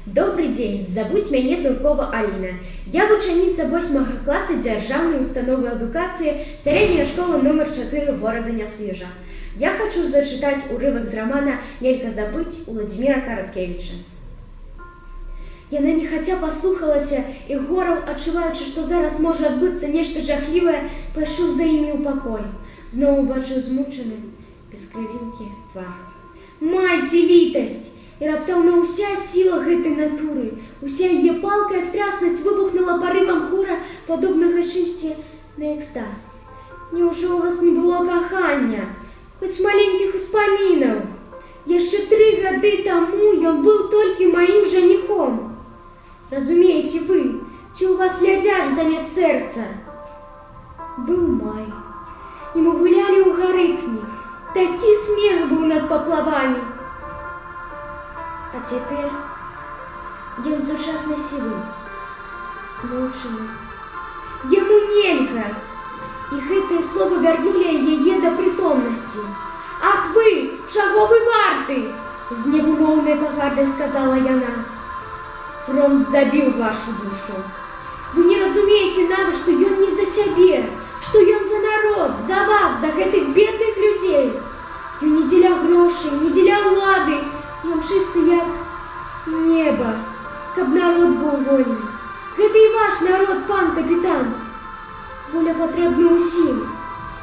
Добрый день, зовут мяне Туркова Аліна. Я вучаніца 8 класа дзяржаўнай установы адукацыі сярэдняя школа номер 4 горада Нясвежа. Я хочу зачитать урывак з романа «Нельга забыть» Владимира Караткевича. Яна нехаця паслухалася і гораў, адчуваючы, што зараз можа адбыцца нешта жахлівае, пайшоў за імі ў пакой. Зноў убачыў змучаны, без крывінкі твар. Майце літасць! І раптоўна ўся сіла гэтай натуры, уся яе палкая страснасць выбухнула парывам гора, падобнага чымсьці на экстаз. Няўжо ў вас не было кахання, хоць маленькіх успамінаў? Яшчэ 3 гады таму ён быў толькі маім жаніхом. Разумееце вы, ці ў вас лядзяж замест сэрца? Быў май, і мы гулялі ў гарыкні. Такі смех быў над паплавамі. А цяпер ён зучасна сівы, змучаны. Яму нельга. І гэтыя словы вярнулі яе да прытомнасці. Ах вы, чаго вы варты? З невымоўнай пагардай сказала яна. Фронт забіў вашу душу. Вы не разумееце нават, што ён не за сябе, што ён за народ, за вас, за гэтых бедных людзей. Ён не дзеля грошай, не дзеля ўлады. Ён чысты як неба, каб народ быў вольны. Гэта і ваш народ, пан капітан. Воля патрэбна ўсім.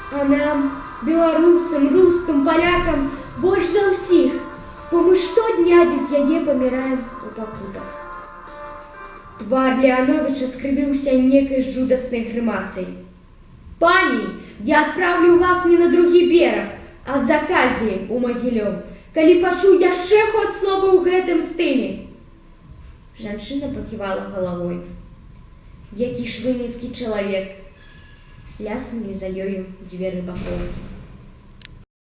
А нам, беларусам, рускам, палякам, больш за ўсіх, бо мы штодня без яе паміраем у пакутах. Твар Леановича скрывіўся некай жудаснай грымасай. Пані, я адпраўлю вас не на другі бераг, а з Аказіі ў Магілёў, калі пачуў яшчэ хоць слова ў гэтым стылі. Жанчына паківала галавой. Які ж вы нізкі чалавек. Ляснулі за ёю дзверы бакоўкі.